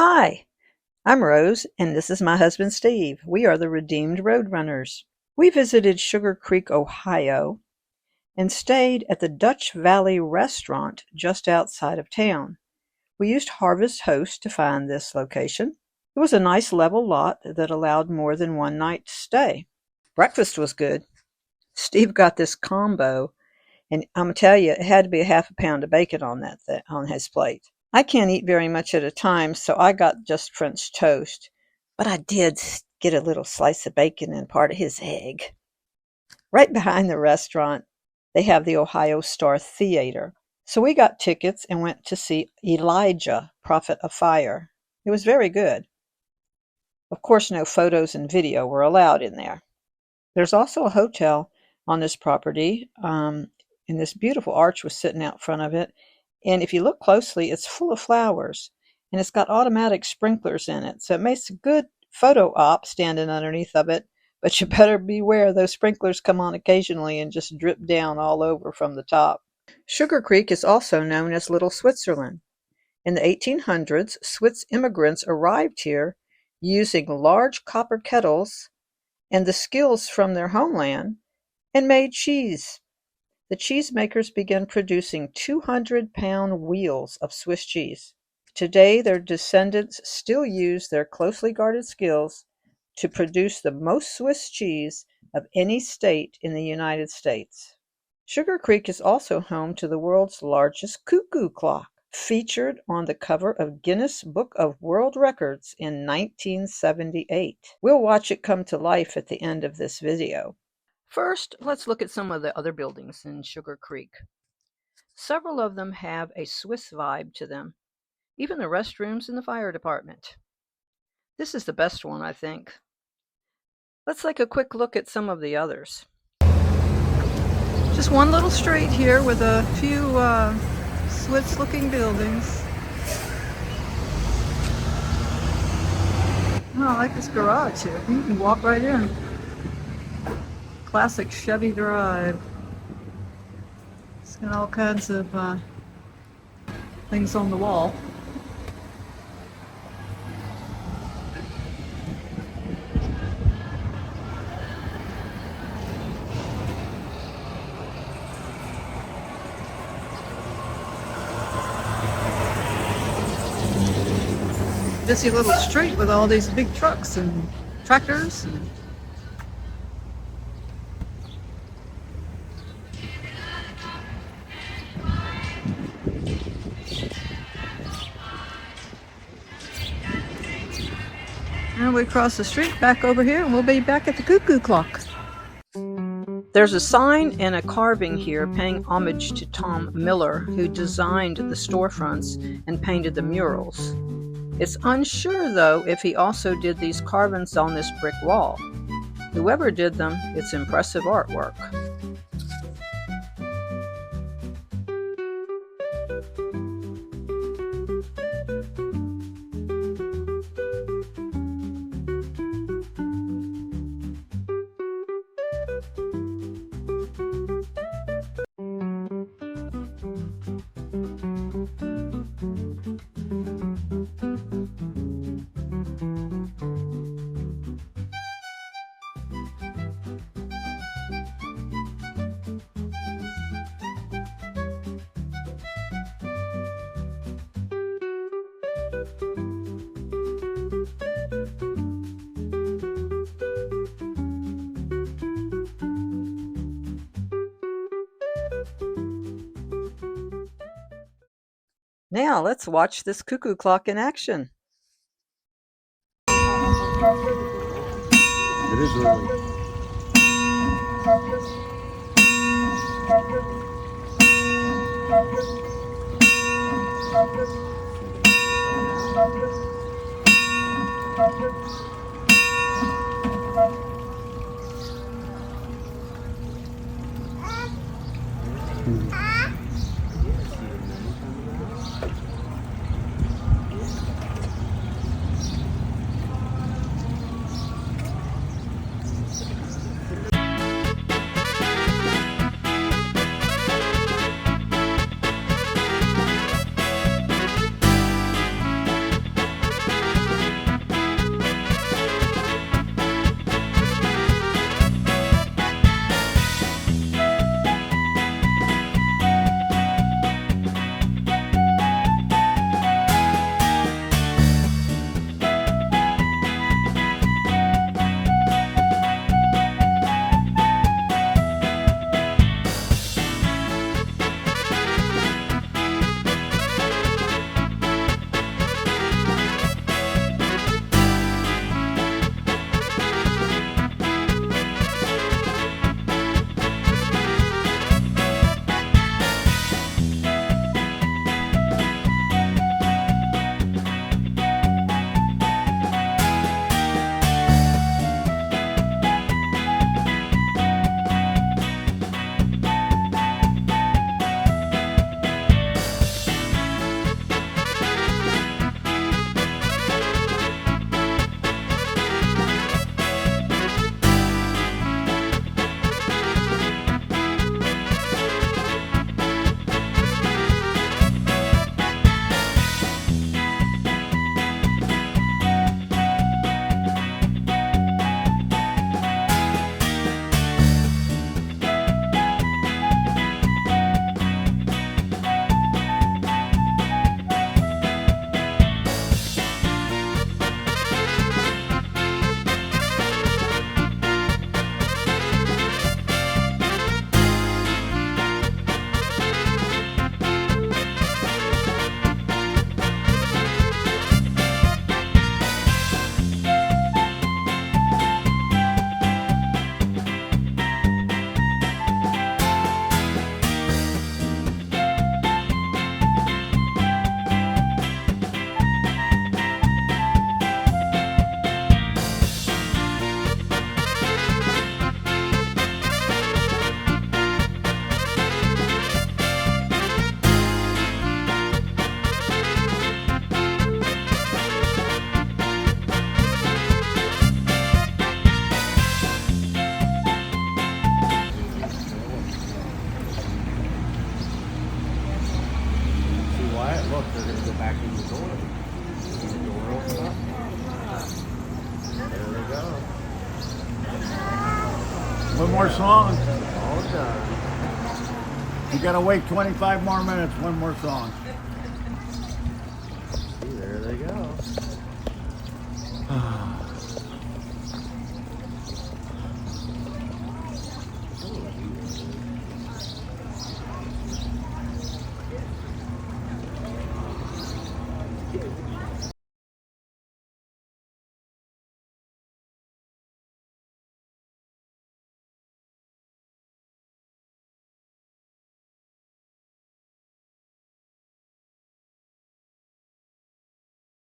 Hi, I'm Rose, and this is my husband Steve. We are the Redeemed Roadrunners. We visited Sugarcreek, Ohio, and stayed at the Dutch Valley restaurant just outside of town. We used Harvest Host to find this location. It was a nice level lot that allowed more than one night to stay. Breakfast was good. Steve got this combo, and I'm gonna tell you, it had to be a half a pound of bacon on on his plate. I can't eat very much at a time, so I got just French toast, but I did get a little slice of bacon and part of his egg. Right behind the restaurant, they have the Ohio Star Theater. So we got tickets and went to see Elijah, Prophet of Fire. It was very good. Of course, no photos and video were allowed in there. There's also a hotel on this property, and this beautiful arch was sitting out front of it. And if you look closely, it's full of flowers, and it's got automatic sprinklers in it. So it makes a good photo op standing underneath of it, but you better beware those sprinklers come on occasionally and just drip down all over from the top. Sugarcreek is also known as Little Switzerland. In the 1800s, Swiss immigrants arrived here using large copper kettles and the skills from their homeland and made cheese. The cheesemakers began producing 200-pound wheels of Swiss cheese. Today, their descendants still use their closely guarded skills to produce the most Swiss cheese of any state in the United States. Sugarcreek is also home to the world's largest cuckoo clock, featured on the cover of Guinness Book of World Records in 1978. We'll watch it come to life at the end of this video. First, let's look at some of the other buildings in Sugarcreek. Several of them have a Swiss vibe to them, even the restrooms in the fire department. This is the best one, I think. Let's take a quick look at some of the others. Just one little street here with a few Swiss-looking buildings. Oh, I like this garage here. You can walk right in. Classic Chevy Drive. It's got all kinds of things on the wall. Busy little street with all these big trucks and tractors. And we cross the street back over here and we'll be back at the cuckoo clock. There's a sign and a carving here paying homage to Tom Miller, who designed the storefronts and painted the murals. It's unsure, though, if he also did these carvings on this brick wall. Whoever did them, it's impressive artwork. Now let's watch this cuckoo clock in action. It is early. One more song. All done. You gotta wait 25 more minutes. One more song.